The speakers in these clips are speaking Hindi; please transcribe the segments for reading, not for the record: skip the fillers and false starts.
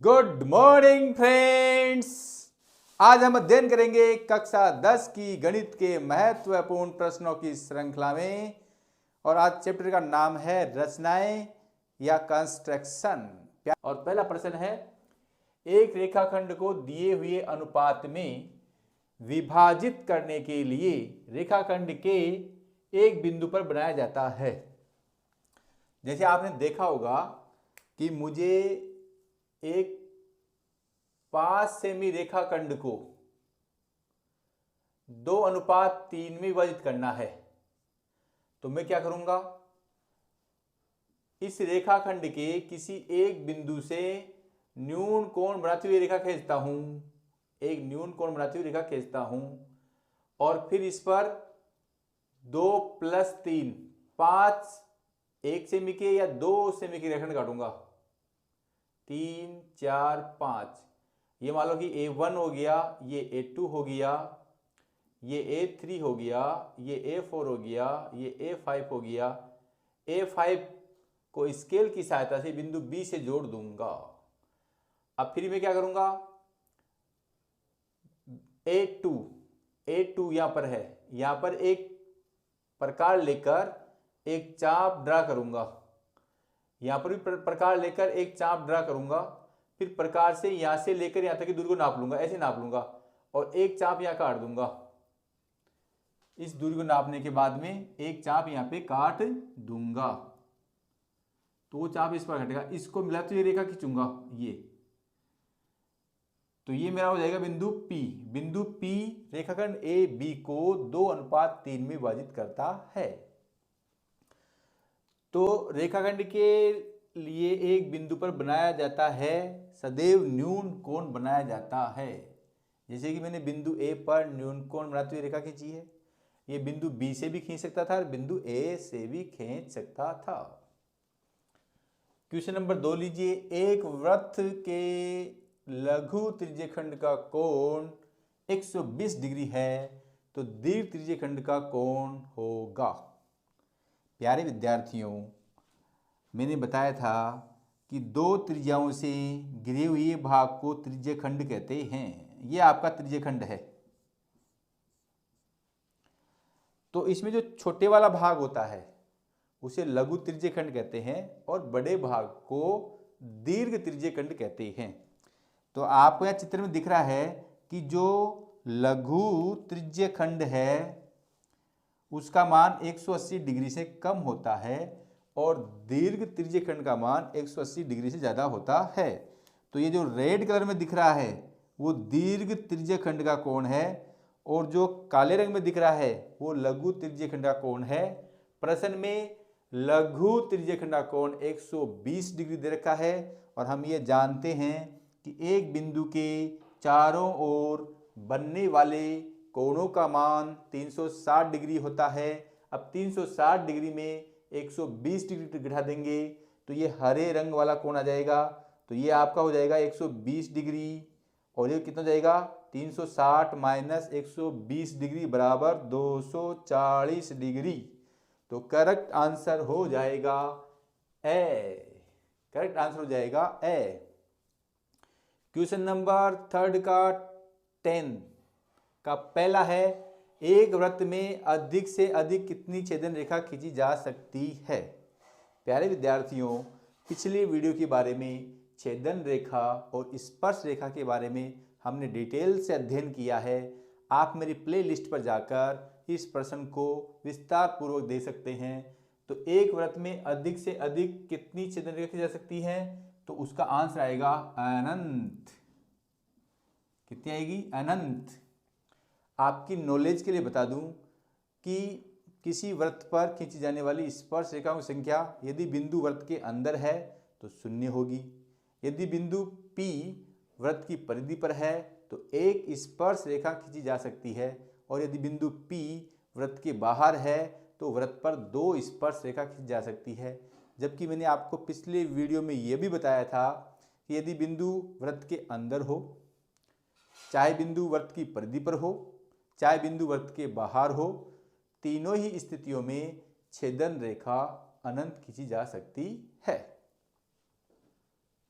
Good morning friends. आज हम अध्ययन करेंगे कक्षा 10 की गणित के महत्वपूर्ण प्रश्नों की श्रृंखला में। और आज चैप्टर का नाम है रचनाएं या कंस्ट्रक्शन। और पहला प्रश्न है, एक रेखाखंड को दिए हुए अनुपात में विभाजित करने के लिए रेखाखंड के एक बिंदु पर बनाया जाता है। जैसे आपने देखा होगा कि मुझे एक 5 सेमी रेखाखंड को 2:3 में विभाजित करना है, तो मैं क्या करूंगा, इस रेखाखंड के किसी एक बिंदु से न्यून कोण बनाती हुई रेखा खींचता हूं, एक न्यून कोण बनाती हुई रेखा खींचता हूं और फिर इस पर 2 + 3 5 1 सेमी के या 2 सेमी के रेखाखंड काटूंगा। 3 4 5, ये मान लो कि A1 हो गया, ये A2 हो गया, ये A3 हो गया, ये A4 हो गया, ये A5 हो गया। A5 को स्केल की सहायता से बिंदु B से जोड़ दूंगा। अब फिर मैं क्या करूंगा, A2 यहां पर है, यहां पर एक प्रकार लेकर एक चाप ड्रा करूंगा, यहां पर भी प्रकार लेकर एक चाप ड्रा करूंगा। फिर प्रकार से यहां से लेकर यहां तक की दूरी को नाप लूंगा, ऐसे नाप लूंगा और एक चाप यहां काट दूंगा। इस दूरी को नापने के बाद में एक चाप यहां पे काट दूंगा, तो वो चाप इस पर घटेगा। इसको मिलाते हुए रेखा खींचूंगा, ये तो ये मेरा हो जाएगा बिंदु P। बिंदु P रेखाखंड AB को 2:3 में विभाजित करता है। तो रेखाखंड के लिए एक बिंदु पर बनाया जाता है सदैव न्यून कोण बनाया जाता है। जैसे कि मैंने बिंदु A पर न्यून कोण बनाती हुई रेखा खींची है, ये बिंदु B से भी खींच सकता था और बिंदु A से भी खींच सकता था। क्वेश्चन नंबर 2 लीजिए, एक वृत्त के लघु त्रिज्यखंड का कोण 120 डिग्री है, तो दीर्घ त्रिज्यखंड का कोण होगा। प्यारे विद्यार्थियों, मैंने बताया था कि दो त्रिज्याओं से घिरे हुए भाग को त्रिज्यखंड कहते हैं। यह आपका त्रिज्यखंड है। तो इसमें जो छोटे वाला भाग होता है उसे लघु त्रिज्यखंड कहते हैं और बड़े भाग को दीर्घ त्रिज्यखंड कहते हैं। तो आपको यह चित्र में दिख रहा है कि जो लघु त्रिज्यखंड है उसका मान 180 डिग्री से कम होता है और दीर्घ त्रिज्यखंड का मान 180 डिग्री से ज़्यादा होता है। तो ये जो रेड कलर में दिख रहा है वो दीर्घ त्रिज्यखंड का कोण है और जो काले रंग में दिख रहा है वो लघु त्रिज्यखंड का कोण है। प्रश्न में लघु त्रिज्यखंड का कोण 120 डिग्री दे रखा है और हम ये जानते हैं कि एक बिंदु के चारों ओर बनने वाले कोणों का मान 360 डिग्री होता है। अब 360 डिग्री में 120 डिग्री घटा देंगे तो ये हरे रंग वाला कोण आ जाएगा। तो ये आपका हो जाएगा 120 डिग्री और ये कितना जाएगा, 360 - 120 डिग्री बराबर 240 डिग्री। तो करेक्ट आंसर हो जाएगा ए। करेक्ट आंसर हो जाएगा ए। क्वेश्चन नंबर 3 का 10 का पहला है, एक वृत्त में अधिक से अधिक कितनी छेदन रेखा खींची जा सकती है। प्यारे विद्यार्थियों, पिछले वीडियो के बारे में छेदन रेखा और स्पर्श रेखा के बारे में हमने डिटेल से अध्ययन किया है। आप मेरी प्लेलिस्ट पर जाकर इस प्रश्न को विस्तार पूर्वक देख सकते हैं। तो एक वृत्त में अधिक से अधिक कितनी छेदन रेखा खींची जा सकती है, तो उसका आंसर आएगा अनंत। कितनी आएगी, अनंत। आपकी नॉलेज के लिए बता दूं कि किसी वृत्त पर खींची जाने वाली स्पर्श रेखाओं की संख्या यदि बिंदु वृत्त के अंदर है तो 0 होगी, यदि बिंदु P वृत्त की परिधि पर है तो एक स्पर्श रेखा खींची जा सकती है और यदि बिंदु P वृत्त के बाहर है तो वृत्त पर 2 स्पर्श रेखा खींची जा सकती है। जबकि मैंने आपको पिछले वीडियो में यह भी बताया था कि यदि बिंदु वृत्त के अंदर हो, चाहे बिंदु वृत्त की परिधि पर हो, चाहे बिंदु वृत्त के बाहर हो, तीनों ही स्थितियों में छेदन रेखा अनंत खींची जा सकती है।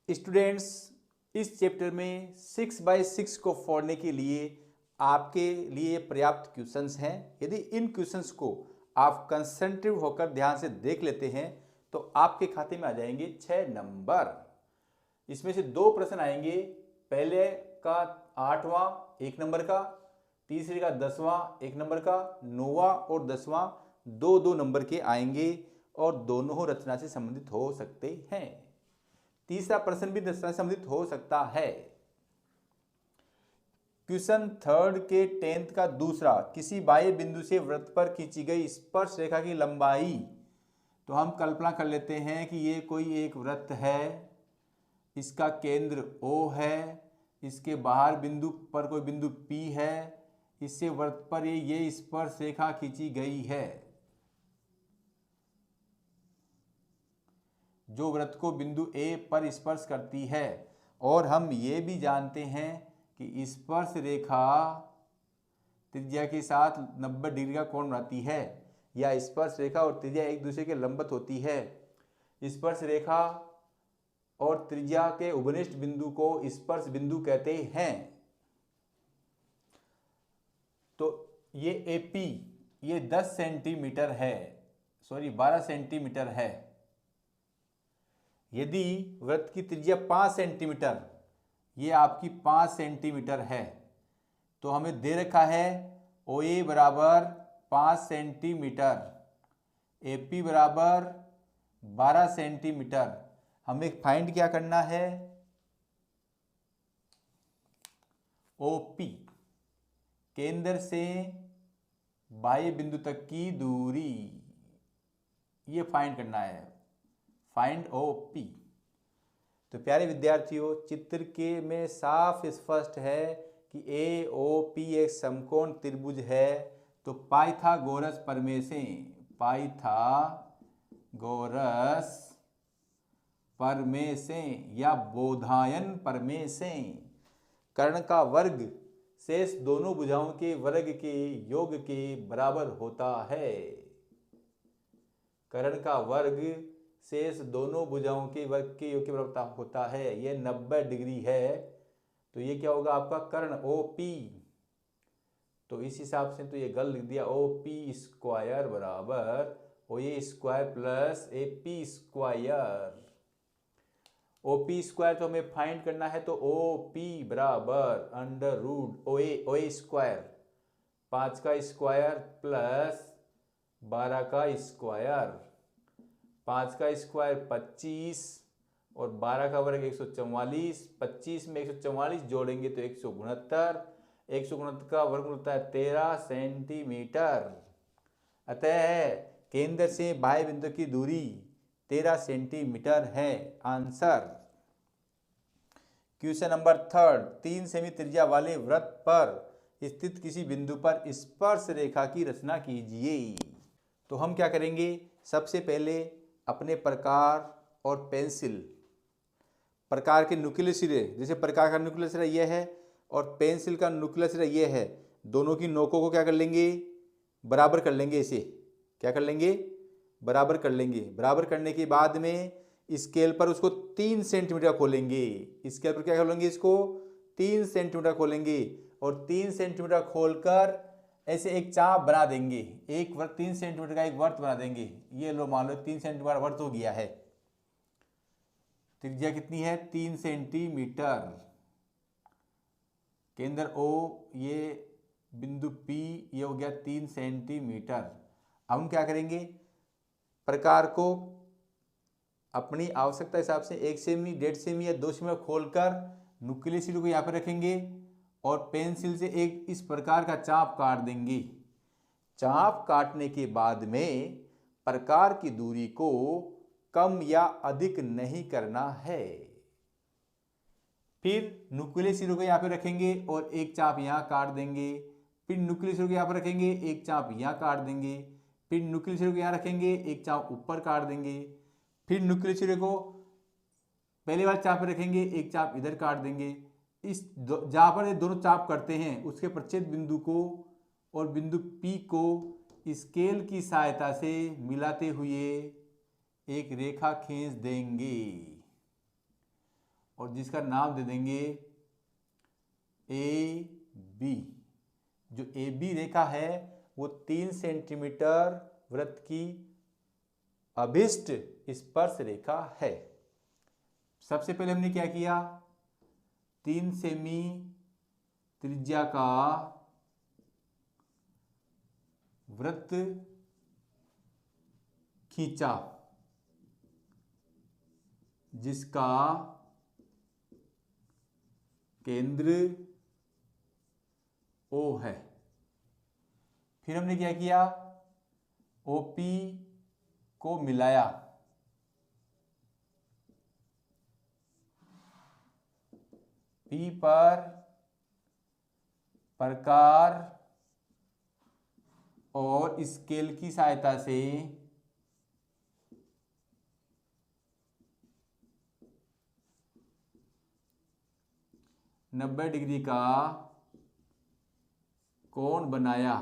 स्टूडेंट्स, इस चैप्टर में 6x6 को फोड़ने के लिए आपके लिए पर्याप्त क्वेश्चंस हैं। यदि इन क्वेश्चंस को आप कंसंट्रेटिव होकर ध्यान से देख लेते हैं तो आपके खाते में आ जाएंगे 6 नंबर। इसमें से 2 प्रश्न आएंगे, पहले का 8वां 1 नंबर का, तीसरे का 10वां 1 नंबर का, 9वां और 10वां 2-2 नंबर के आएंगे और दोनों रचना से संबंधित हो सकते हैं। तीसरा प्रश्न भी रचना से संबंधित हो सकता है। क्वेश्चन 3 के 10th का दूसरा, किसी बाह्य बिंदु से वृत्त पर खींची गई स्पर्श रेखा की लंबाई। तो हम कल्पना कर लेते हैं कि ये कोई एक वृत्त है, इसका केंद्र O है, इसके बाहर बिंदु पर कोई बिंदु P है, इससे वृत्त पर ये स्पर्श रेखा खींची गई है जो वृत्त को बिंदु A पर स्पर्श करती है। और हम ये भी जानते हैं कि स्पर्श रेखा त्रिज्या के साथ 90 डिग्री का कोण बनाती है, या स्पर्श रेखा और त्रिज्या एक दूसरे के लंबवत होती है। स्पर्श रेखा और त्रिज्या के उभयनिष्ठ बिंदु को स्पर्श बिंदु कहते हैं। तो ये AP ये 10 सेंटीमीटर है, 12 सेंटीमीटर है। यदि वृत्त की त्रिज्या 5 सेंटीमीटर, ये आपकी 5 सेंटीमीटर है, तो हमें दे रखा है OA बराबर 5 सेंटीमीटर, AP बराबर 12 सेंटीमीटर। हमें फाइंड क्या करना है? OP केंद्र से बाह्य बिंदु तक की दूरी, ये फाइंड करना है, फाइंड OP। तो प्यारे विद्यार्थियों, चित्र के में साफ स्पष्ट है कि AOP एक समकोण त्रिभुज है। तो पाइथागोरस प्रमेय से, पाइथागोरस प्रमेय से या बोधायन प्रमेय से कर्ण का वर्ग शेष दोनों भुजाओं के वर्ग के योग के बराबर होता है। कर्ण का वर्ग शेष दोनों भुजाओं के वर्ग के योग के बराबर होता है। यह 90 डिग्री है, तो ये क्या होगा आपका कर्ण OP। तो इस हिसाब से तो ये गल लिख दिया, OP स्क्वायर बराबर OA square plus AP square. OP square तो हमें फाइंड करना है, तो OP बराबर अंडर रूट OA स्क्वायर, 5 का स्क्वायर प्लस 12 का स्क्वायर, 5 का स्क्वायर 25 और 12 का वर्ग 144। 25 में 144 जोड़ेंगे तो 169, 169 का वर्ग होता है 13 सेंटीमीटर। अतः केंद्र से बाह्य बिंदु की दूरी 13 सेंटीमीटर है आंसर। क्वेश्चन नंबर 3, 3 सेमी त्रिज्या वाले वृत्त पर स्थित किसी बिंदु पर स्पर्श रेखा की रचना कीजिए। तो हम क्या करेंगे, सबसे पहले अपने प्रकार और पेंसिल, प्रकार के नुकीले सिरे, जैसे प्रकार का नुकीला सिरा यह है और पेंसिल का नुकीला सिरा यह है, दोनों की नोकों को क्या कर लेंगे, बराबर कर लेंगे। इसे क्या कर लेंगे, बराबर कर लेंगे। बराबर करने के बाद में स्केल पर उसको 3 सेंटीमीटर खोलेंगे। स्केल पर क्या खोलेंगे, इसको 3 सेंटीमीटर खोलेंगे और 3 सेंटीमीटर खोलकर ऐसे एक चाप बना देंगे। एक वर्त 3 सेंटीमीटर का एक वर्त बना देंगे। ये लो मान लो 3 सेंटीमीटर वर्त हो गया है। त्रिज्या कितनी है, 3 सेंटीमीटर। केंद्र O, ये बिंदु P, ये हो गया 3 सेंटीमीटर। अब हम क्या करेंगे, प्रकार को अपनी आवश्यकता हिसाब से 1 सेमी, 1.5 सेमी या 2 सेमी खोलकर नुकीले सिरे को यहाँ पर रखेंगे और पेंसिल से एक इस प्रकार का चाप काट देंगे। चाप काटने के बाद में प्रकार की दूरी को कम या अधिक नहीं करना है। फिर नुकीले सिरों को यहाँ पे रखेंगे और एक चाप यहाँ काट देंगे। फिर नुकीले सिरों को यहाँ पर रखेंगे, एक चाप यहाँ काट देंगे। फिर नुकीले सिरों को यहाँ रखेंगे, एक चाप ऊपर काट देंगे। फिर नुकीले सिरे को पहले वाले चाप पर रखेंगे, एक चाप इधर काट देंगे। इस जहाँ पर ये दोनों चाप करते हैं उसके प्रच्छेद बिंदु को और बिंदु P को स्केल की सहायता से मिलाते हुए एक रेखा खींच देंगे और जिसका नाम दे देंगे ए बी। जो ए बी रेखा है वो 3 सेंटीमीटर वृत्त की अभिष्ट स्पर्श रेखा है। सबसे पहले हमने क्या किया, 3 सेमी त्रिज्या का वृत्त खींचा जिसका केंद्र O है। फिर हमने क्या किया, OP को मिलाया, P पर प्रकार और स्केल की सहायता से नब्बे डिग्री का कोण बनाया।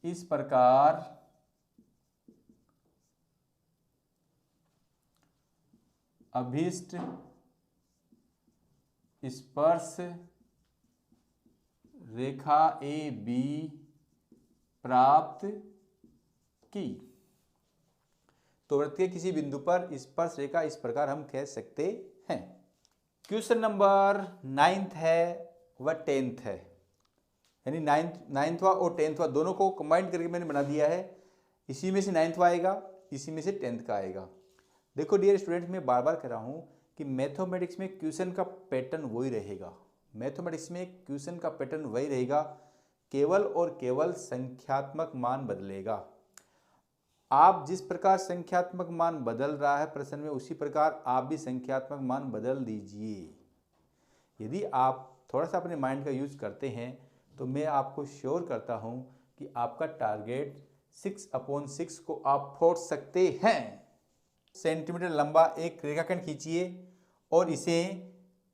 इस प्रकार अभिष्ट स्पर्श रेखा ए बी प्राप्त की। तो वृत्त के किसी बिंदु पर स्पर्श रेखा इस प्रकार हम कह सकते हैं। क्वेश्चन नंबर 9 है व 10 है, यानी 9वां और 10वां दोनों को कंबाइन करके मैंने बना दिया है। इसी में से 9वां आएगा, इसी में से 10th का आएगा। देखो डियर स्टूडेंट, मैं बार बार कह रहा हूँ कि मैथमेटिक्स में क्वेश्चन का पैटर्न वही रहेगा। मैथमेटिक्स में क्वेश्चन का पैटर्न वही रहेगा, केवल और केवल संख्यात्मक मान बदलेगा। आप जिस प्रकार संख्यात्मक मान बदल रहा है प्रश्न में, उसी प्रकार आप भी संख्यात्मक मान बदल दीजिए। यदि आप थोड़ा सा अपने माइंड का यूज करते हैं तो मैं आपको श्योर करता हूं कि आपका टारगेट 6/6 को आप फोड़ सकते हैं। सेंटीमीटर लंबा एक रेखाखंड खींचिए और इसे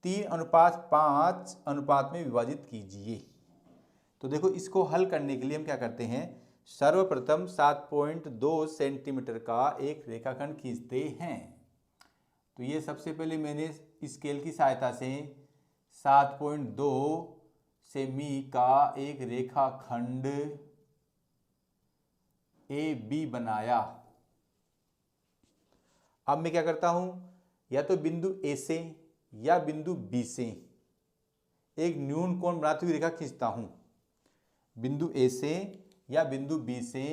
3:5 अनुपात में विभाजित कीजिए। तो देखो, इसको हल करने के लिए हम क्या करते हैं, सर्वप्रथम 7.2 सेंटीमीटर का एक रेखाखंड खींचते हैं। तो ये सबसे पहले मैंने स्केल की सहायता से 7.2 सेमी का एक रेखाखंड ए बी बनाया। अब मैं क्या करता हूं, या तो बिंदु ए से या बिंदु बी से एक न्यून कोण बनाती हुई रेखा खींचता हूं। बिंदु ए से या बिंदु बी से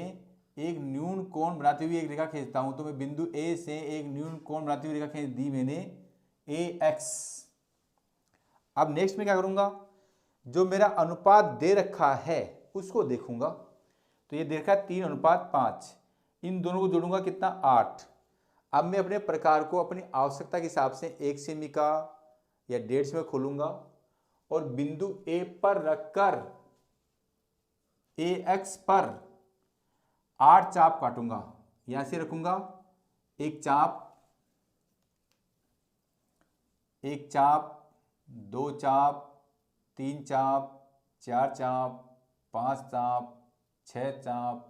एक न्यून कोण बनाती हुई एक रेखा खींचता हूं। तो मैं बिंदु ए से एक न्यून कोण बनाती हुई रेखा खींच दी मैंने, ए एक्स। अब नेक्स्ट में क्या करूंगा, जो मेरा अनुपात दे रखा है उसको देखूंगा। तो ये दे रखा है 3:5, इन दोनों को जोड़ूंगा कितना, 8। अब मैं अपने प्रकार को अपनी आवश्यकता के हिसाब से 1 सेमी का या 1.5 सेमी खोलूंगा और बिंदु ए पर रखकर ए एक्स पर 8 चाप काटूंगा। यहां से रखूंगा एक चाप, एक चाप, 2 चाप, 3 चाप, 4 चाप, 5 चाप, 6 चाप,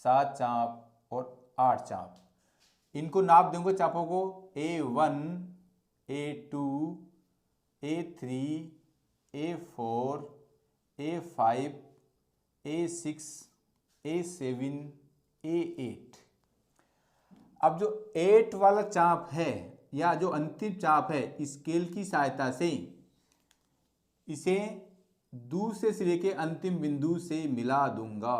7 चाप और 8 चाप। इनको नाप दूंगा चापों को, A1, A2, A3, A4, A5, A6, A7, A8। अब जो 8 वाला चाप है या जो अंतिम चाप है, स्केल की सहायता से इसे दूसरे सिरे के अंतिम बिंदु से मिला दूंगा।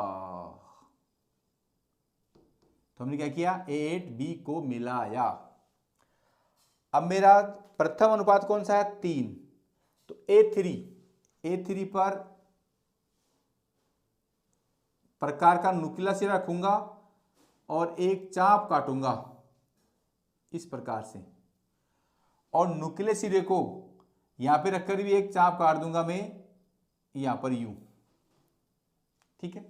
तो हमने क्या किया, A8 B को मिलाया। अब मेरा प्रथम अनुपात कौन सा है, 3। तो A3 पर प्रकार का नुकीला सिरा रखूंगा और एक चाप काटूंगा इस प्रकार से, और नुकीले सिरे को यहां पे रखकर भी एक चाप काट दूंगा मैं यहां पर यूं। ठीक है,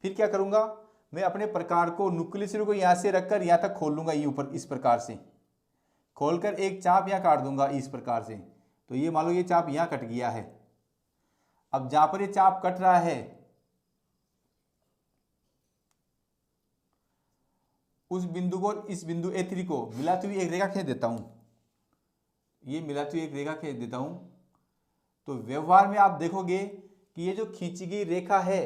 फिर क्या करूंगा, मैं अपने प्रकार को नुकीले सिरे को यहां से रखकर यहां तक खोल लूंगा, यूं पर इस प्रकार से खोलकर एक चाप यहां काट दूंगा इस प्रकार से। तो ये मान लो ये चाप यहां कट गया है। अब जहां पर ये चाप कट रहा है उस बिंदु को और इस बिंदु A3 को मिलाती हुई एक रेखा खींच देता हूं, ये मिलाती हुई एक रेखा खींच देता हूं, तो व्यवहार में आप देखोगे कि ये जो खींची गई रेखा है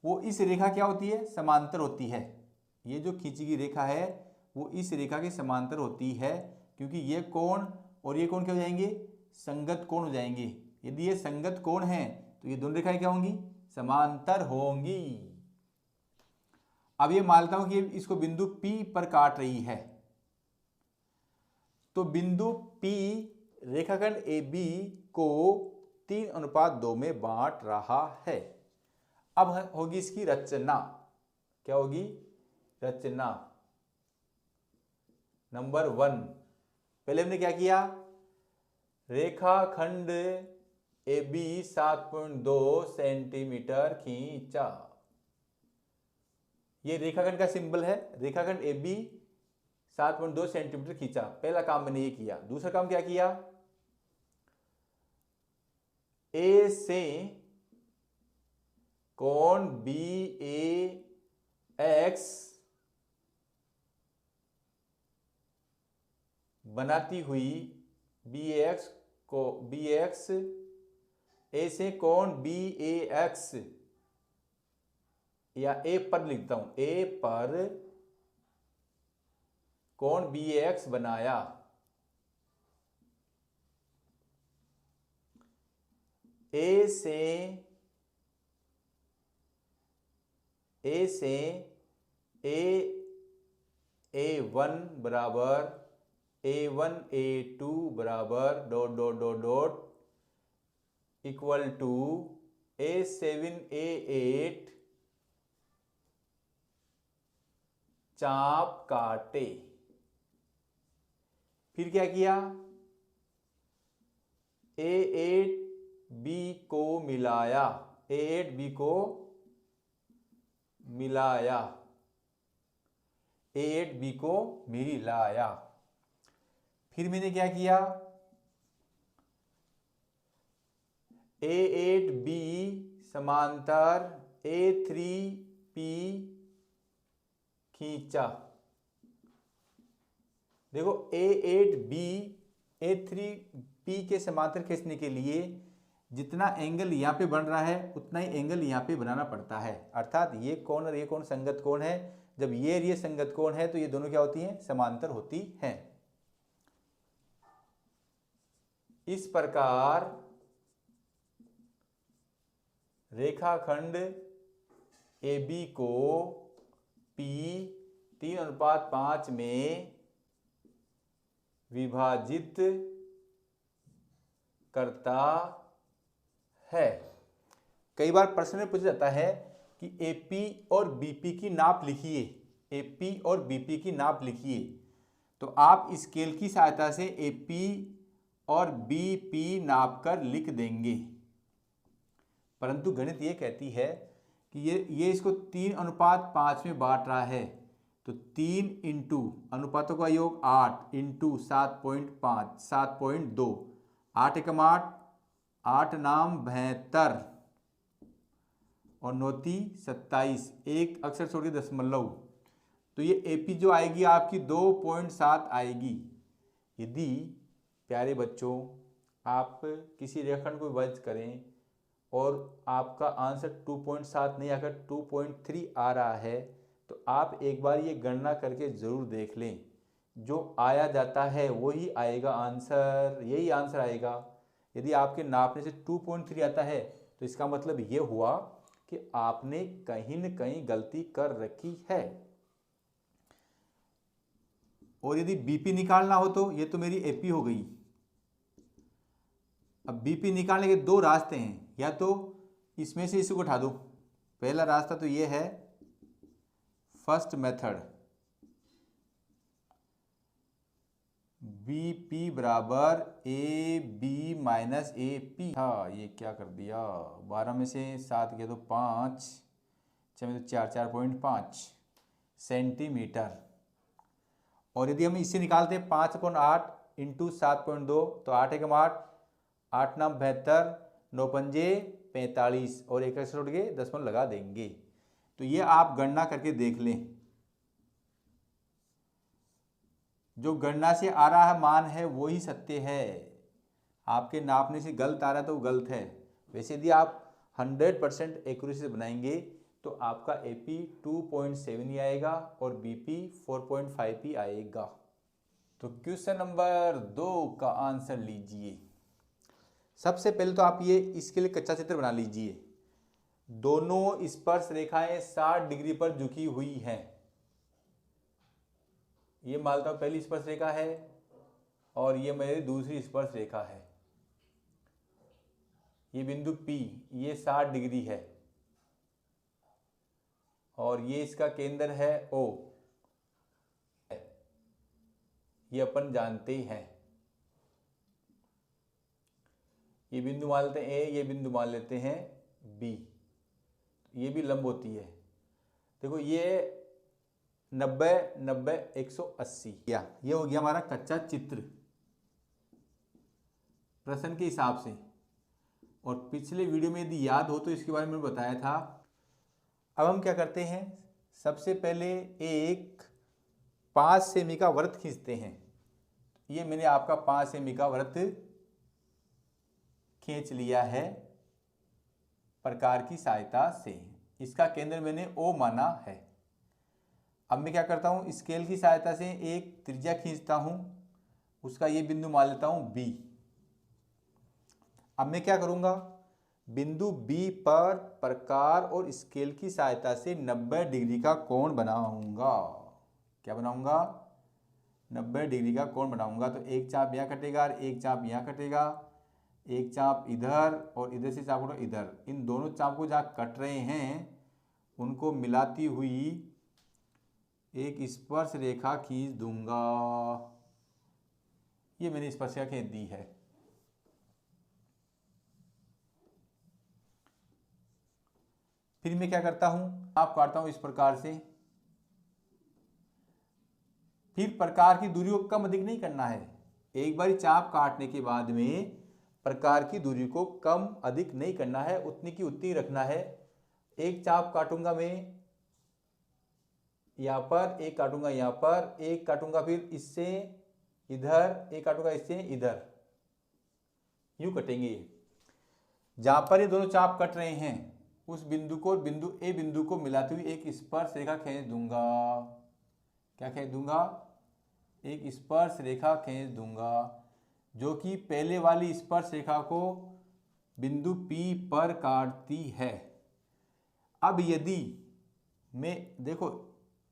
वो इस रेखा क्या होती है, समांतर होती है। ये जो खींची गई रेखा है वो इस रेखा के समांतर होती है, क्योंकि ये कोण और ये कोण क्या हो जाएंगे, संगत कोण हो जाएंगे। यदि ये संगत कोण है तो ये दोनों रेखाएं क्या होंगी, समांतर होंगी। अब ये मानता हूं कि इसको बिंदु P पर काट रही है, तो बिंदु P रेखाखंड AB को 3:2 में बांट रहा है। अब होगी इसकी रचना, क्या होगी, रचना नंबर 1। पहले हमने क्या किया, रेखाखंड AB 7.2 सेंटीमीटर खींचा। ये रेखाखंड का सिंबल है, रेखाखंड AB 7.2 सेंटीमीटर खींचा। पहला काम मैंने ये किया। दूसरा काम क्या किया, A से कोण BAX बनाती हुई BAX A से कोण BAX, या A पर लिखता हूं, A पर कोण BAX बनाया। A से A1 बराबर A1 A2 बराबर dot dot dot dot equal to A7 A8 चाप काटे। फिर क्या किया, A8B को मिलाया, A8B को मिलाया, A8B को मिलाया। फिर मैंने क्या किया, A8B समांतर A3P खींचा। देखो A8B A3P के समांतर खींचने के लिए जितना एंगल यहाँ पे बन रहा है उतना ही एंगल यहाँ पे बनाना पड़ता है। अर्थात ये कोण और ये कोण संगत कोण है। जब ये संगत कोण है तो ये दोनों क्या होती हैं, समांतर होती हैं। इस प्रकार रेखाखंड AB को P 3:5 में विभाजित करता है। कई बार प्रश्न में पूछा जाता है कि AP और BP की नाप लिखिए, AP और BP की नाप लिखिए। तो आप स्केल की सहायता से AP और BP नाप कर लिख देंगे, परंतु गणित ये कहती है कि ये इसको 3:5 में बांट रहा है, तो 3 इंटू अनुपातों का योग 8 इंटू 7.5 7.2, 8 एकम 8, 8 नाम 72 और 9 27, एक अक्षर छोड़ के दशमलव, तो ये AP जो आएगी आपकी 2.7 आएगी। यदि प्यारे बच्चों आप किसी रेखाखंड को विभाजित करें और आपका आंसर 2.7 नहीं आकर 2.3 आ रहा है, तो आप एक बार ये गणना करके ज़रूर देख लें। जो आया जाता है वही आएगा आंसर, यही आंसर आएगा। यदि आपके नापने से 2.3 आता है तो इसका मतलब ये हुआ कि आपने कहीं न कहीं गलती कर रखी है। और यदि BP निकालना हो तो ये तो मेरी AP हो गई। अब BP निकालने के दो रास्ते हैं, या तो इसमें से इसी को उठा दो। पहला रास्ता तो ये है फर्स्ट मेथड, BP बराबर AB माइनस AP। हाँ ये क्या कर दिया, 12 में से 7 किया तो 5, 6 में तो 4, 4.5 सेंटीमीटर। और यदि हम इससे निकालते हैं 5/8 इंटू 7.2, तो 8 एकम 8, 8 नाम 72, 9 पंजे 45 और एक अक्षर उठ के दशमलव लगा देंगे। तो ये आप गणना करके देख लें। जो गणना से आ रहा मान है वो ही सत्य है। आपके नापने से गलत आ रहा है तो वो गलत है। वैसे यदि आप 100% एक्यूरेसी से बनाएंगे तो आपका AP 2.7 ही आएगा और BP 4.5 ही आएगा। तो क्वेश्चन नंबर 2 का आंसर लीजिए। सबसे पहले तो आप ये इसके लिए कच्चा चित्र बना लीजिए। दोनों स्पर्श रेखाएं 60 डिग्री पर झुकी हुई हैं। ये मानता हूं पहली स्पर्श रेखा है और ये मेरी दूसरी स्पर्श रेखा है। ये बिंदु P ये 60 डिग्री है और ये इसका केंद्र है O। ये अपन जानते हैं। ये बिंदु मान लेते हैं A, ये बिंदु मान लेते हैं B। ये भी लंब होती है। देखो ये 90 90 180 या ये हो गया हमारा कच्चा चित्र प्रश्न के हिसाब से। और पिछले वीडियो में यदि याद हो तो इसके बारे में बताया था। अब हम क्या करते हैं, सबसे पहले एक 5 सेमी का वृत्त खींचते हैं। ये मैंने आपका 5 सेमी का वृत्त खींच लिया है प्रकार की सहायता से। इसका केंद्र मैंने O माना है। अब मैं क्या करता हूं, स्केल की सहायता से एक त्रिज्या खींचता हूं, उसका ये बिंदु मान लेता हूं B। अब मैं क्या करूंगा, बिंदु B पर प्रकार और स्केल की सहायता से 90 डिग्री का कोण बनाऊंगा। क्या बनाऊंगा, 90 डिग्री का कोण बनाऊंगा। तो एक चाप यहाँ कटेगा और एक चाप यहाँ कटेगा, एक चाप इधर और इधर से चाप उठा इधर। इन दोनों चाप को जहाँ कट रहे हैं उनको मिलाती हुई एक स्पर्श रेखा खींच दूंगा। ये मैंने स्पर्श रेखा खींच दी है। फिर मैं क्या करता हूं, आप काटता हूं इस प्रकार से। फिर प्रकार की दूरी को कम अधिक नहीं करना है। एक बार चाप काटने के बाद में प्रकार की दूरी को कम अधिक नहीं करना है, उतनी की उतनी रखना है। एक चाप काटूंगा मैं यहां पर, एक काटूंगा यहां पर, एक काटूंगा फिर इससे इधर, एक काटूंगा इससे इधर, यूं कटेंगे। जहां पर ये दोनों चाप कट रहे हैं उस बिंदु को, बिंदु A बिंदु को मिलाते हुए एक स्पर्श रेखा खींच दूंगा। क्या खींच दूंगा, एक स्पर्श रेखा खींच दूंगा जो कि पहले वाली स्पर्श रेखा को बिंदु P पर काटती है। अब यदि मैं देखो,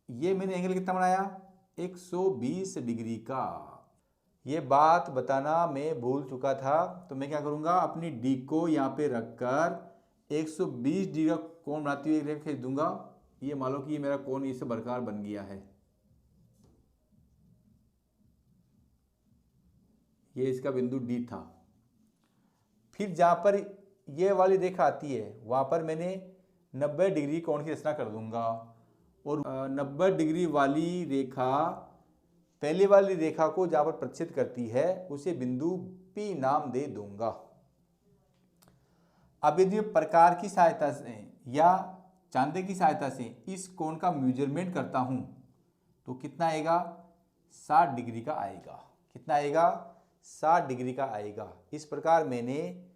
ये मैंने एंगल कितना बनाया, 120 डिग्री का। ये बात बताना मैं भूल चुका था। तो मैं क्या करूंगा, अपनी D को यहाँ पे रखकर 120 डिग्री का कोण बनाती हुई एक रेखा खींच दूंगा। ये मान लो कि ये मेरा कोण इससे बरकरार बन गया है। ये इसका बिंदु D था। फिर जहां पर ये वाली रेखा आती है वहां पर मैंने 90 डिग्री कोण की रचना कर दूंगा और 90 डिग्री वाली रेखा पहले वाली रेखा को जहां पर प्रतिच्छेद करती है उसे बिंदु P नाम दे दूंगा। अब यदि प्रकार की सहायता से या चांदे की सहायता से इस कोण का मेजरमेंट करता हूं तो कितना आएगा, 60 डिग्री का आएगा। कितना आएगा, 60 डिग्री का आएगा। इस प्रकार मैंने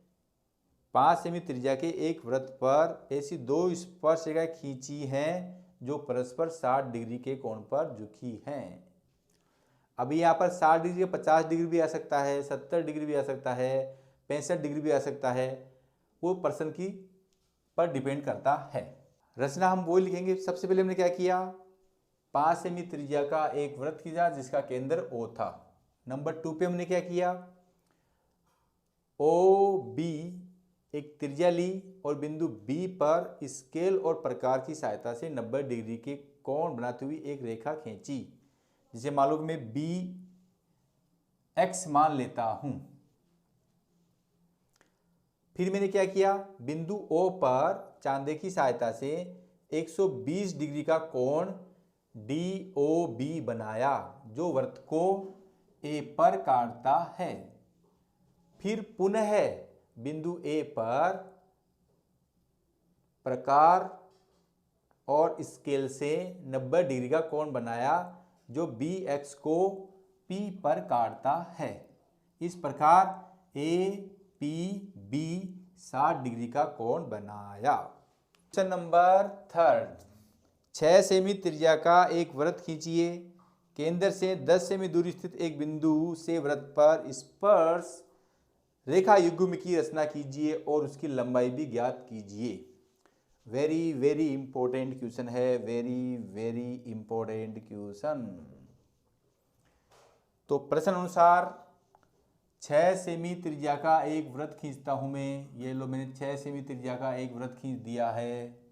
5 सेमी त्रिज्या के एक वृत्त पर ऐसी दो स्पर्श रेखाएं खींची हैं जो परस्पर 60 डिग्री के कोण पर झुकी हैं। अभी यहाँ पर 60 डिग्री, 50 डिग्री भी आ सकता है, 70 डिग्री भी आ सकता है, 65 डिग्री भी आ सकता है, वो पर्सन की पर डिपेंड करता है। रचना हम वो लिखेंगे। सबसे पहले हमने क्या किया, 5 सेमी त्रिज्या का एक वृत्त खींचा जिसका केंद्र O था। नंबर 2 पे हमने क्या किया, OB एक त्रिज्या ली और बिंदु B पर स्केल और प्रकार की सहायता से 90 डिग्री के कोण बनाते हुए एक रेखा खींची, जिसे मान लो मैं BX मान लेता हूं। फिर मैंने क्या किया, बिंदु O पर चांदे की सहायता से 120 डिग्री का कोण DOB बनाया जो वृत्त को A पर काटता है। फिर पुनः बिंदु A पर प्रकार और स्केल से 90 डिग्री का कोण बनाया जो BX को P पर काटता है। इस प्रकार APB 60 डिग्री का कोण बनाया। क्वेश्चन नंबर 3, 6 सेमी त्रिज्या का एक वृत्त खींचिए। केंद्र से 10 सेमी दूरी स्थित एक बिंदु से वृत्त पर स्पर्श रेखा युग्म की रचना कीजिए और उसकी लंबाई भी ज्ञात कीजिए। वेरी वेरी इंपॉर्टेंट क्वेश्चन है, वेरी वेरी इंपॉर्टेंट क्वेश्चन। तो प्रश्न अनुसार 6 सेमी त्रिज्या का एक वृत्त खींचता हूं मैं। ये लो, मैंने 6 सेमी त्रिज्या का एक वृत्त खींच दिया है।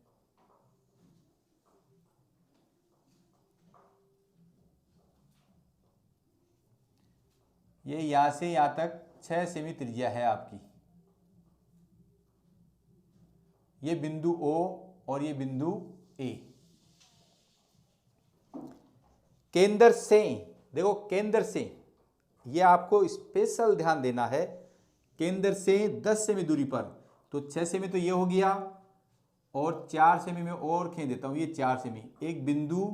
ये यहां से यहां तक 6 सेमी त्रिज्या है आपकी। ये बिंदु O और ये बिंदु A। केंद्र से, देखो केंद्र से, ये आपको स्पेशल ध्यान देना है। केंद्र से 10 सेमी दूरी पर, तो 6 सेमी तो ये हो गया और 4 सेमी में और खींच देता हूं, ये 4 सेमी। एक बिंदु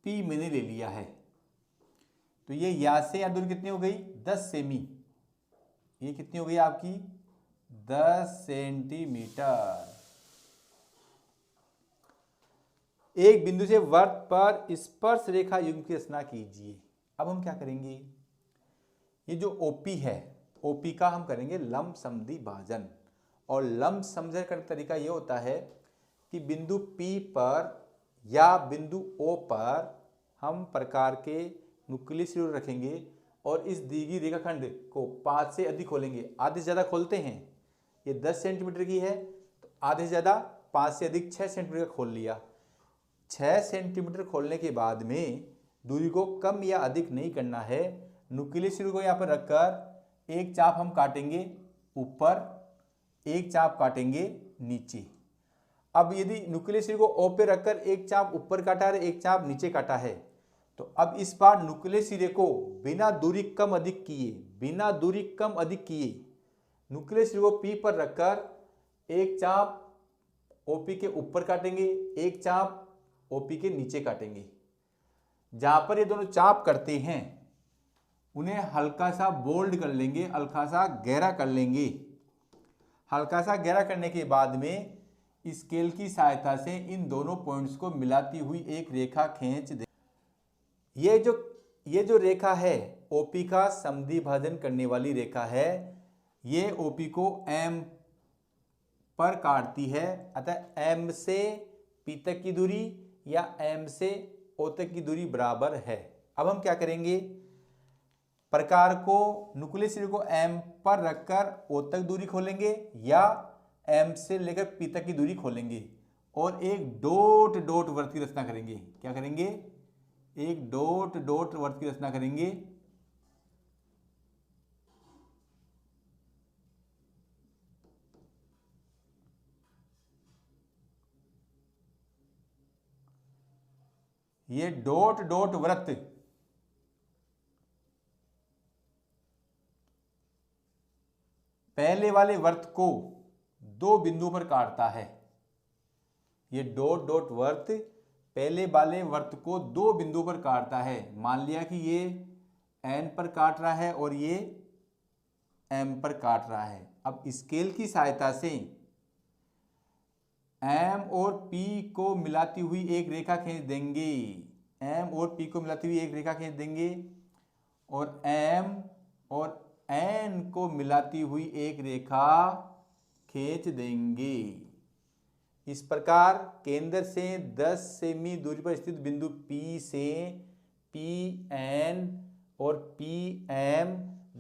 P मैंने ले लिया है, तो ये यहां से यहां दूरी कितनी हो गई? 10 सेमी। ये कितनी हो गई आपकी? 10 सेंटीमीटर। एक बिंदु से वृत्त पर स्पर्श रेखा युग्म की रचना कीजिए। अब हम क्या करेंगे? ये जो OP है, OP का हम करेंगे लंब समद्वि भाजन। और लंब समझने का तरीका ये होता है कि बिंदु P पर या बिंदु O पर हम प्रकार के नुकीले सिरे रखेंगे और इस दी गई रेखाखंड को 5 से अधिक खोलेंगे। आधे से ज़्यादा खोलते हैं। ये 10 सेंटीमीटर की है, तो आधे से ज़्यादा 5 से अधिक 6 सेंटीमीटर का खोल लिया। 6 सेंटीमीटर खोलने के बाद में दूरी को कम या अधिक नहीं करना है। नुकीले सिरे को यहाँ पर रखकर एक चाप हम काटेंगे ऊपर, एक चाप काटेंगे नीचे। अब यदि नुकीले सिरे को O पे रखकर एक चाप ऊपर काटा है, एक चाप नीचे काटा है, तो अब इस बार नुकीले सिरे को बिना दूरी कम अधिक किए नुकीले सिरे को P पर रखकर एक चाप OP के ऊपर काटेंगे, एक चाप OP के नीचे काटेंगे। जहां पर ये दोनों चाप करते हैं उन्हें हल्का सा बोल्ड कर लेंगे, हल्का सा गहरा कर लेंगे। हल्का सा गहरा करने के बाद में स्केल की सहायता से इन दोनों पॉइंट्स को मिलाती हुई एक रेखा खींच दे। ये जो रेखा है OP का समद्वि भाजन करने वाली रेखा है। ये OP को M पर काटती है, अतः M से P तक की दूरी या M से O तक की दूरी बराबर है। अब हम क्या करेंगे? प्रकार को नुकीले सिरे को M पर रखकर O तक दूरी खोलेंगे या M से लेकर P तक की दूरी खोलेंगे और एक डॉट डॉट वृत्त की रचना करेंगे। क्या करेंगे? एक डॉट डॉट वृत्त की रचना करेंगे। ये डॉट डॉट वृत्त पहले वाले वृत्त को 2 बिंदुओं पर काटता है। ये डॉट डॉट वृत्त पहले वाले वृत्त को 2 बिंदुओं पर काटता है। मान लिया कि ये N पर काट रहा है और ये M पर काट रहा है। अब स्केल की सहायता से M और P को मिलाती हुई एक रेखा खींच देंगे। M और P को मिलाती हुई एक रेखा खींच देंगे और M और N को मिलाती हुई एक रेखा खींच देंगे। इस प्रकार केंद्र से 10 सेमी दूरी पर स्थित बिंदु P से PN और PM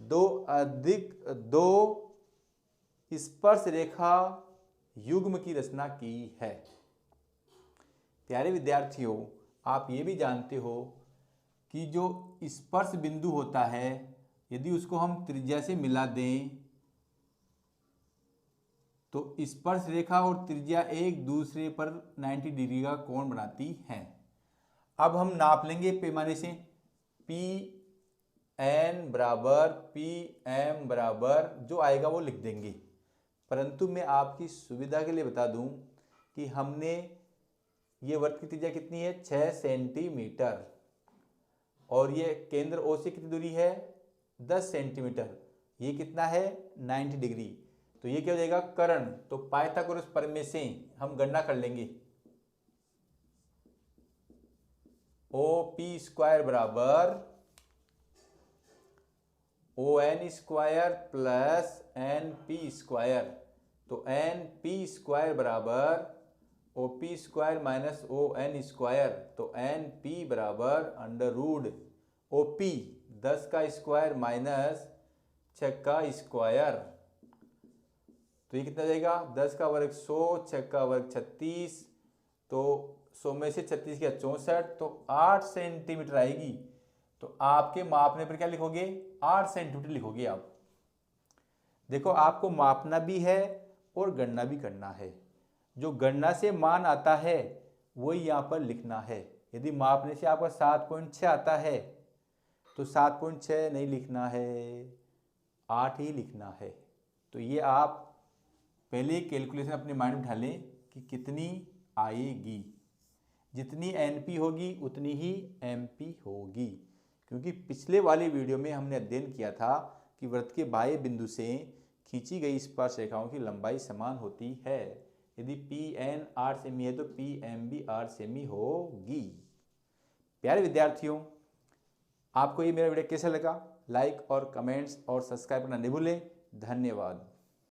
दो स्पर्श रेखा युग्म की रचना की है। प्यारे विद्यार्थियों, आप ये भी जानते हो कि जो स्पर्श बिंदु होता है, यदि उसको हम त्रिज्या से मिला दें तो स्पर्श रेखा और त्रिज्या एक दूसरे पर 90 डिग्री का कोण बनाती हैं। अब हम नाप लेंगे पैमाने से। PN बराबर PM बराबर जो आएगा वो लिख देंगे, परंतु मैं आपकी सुविधा के लिए बता दूं कि हमने ये वृत्त की त्रिज्या कितनी है? 6 सेंटीमीटर। और ये केंद्र ओ से कितनी दूरी है 10 सेंटीमीटर, ये कितना है 90 डिग्री। तो ये क्या हो जाएगा कर्ण। तो पाइथागोरस प्रमेय से हम गणना कर लेंगे OP स्क्वायर बराबर ON square plus NP square. तो NP स्क्वायर बराबर OP square minus ON square. तो NP बराबर अंडर रूट OP 10 का स्क्वायर माइनस 6 का स्क्वायर। तो ये कितना जाएगा 10 का वर्ग 100, 6 का वर्ग 36, तो 100 में से 36 का 64, तो 8 सेंटीमीटर आएगी। तो आपके मापने पर क्या लिखोगे 8 सेंटीमीटर लिखोगे आप। देखो आपको मापना भी है और गणना भी करना है। जो गणना से मान आता है वही यहाँ पर लिखना है। यदि मापने से आपका 7.6 आता है तो 7.6 नहीं लिखना है, 8 ही लिखना है। तो ये आप पहले कैलकुलेशन अपने माइंड में ढालें लें कि कितनी आएगी। जितनी NP होगी उतनी ही MP होगी, क्योंकि पिछले वाली वीडियो में हमने अध्ययन किया था कि वृत्त के बाह्य बिंदु से खींची गई स्पर्श रेखाओं की लंबाई समान होती है। यदि PN 8 सेमी है तो PM भी 8 सेमी होगी। प्यारे विद्यार्थियों, आपको ये मेरा वीडियो कैसा लगा? लाइक और कमेंट्स और सब्सक्राइब करना नहीं भूलें। धन्यवाद।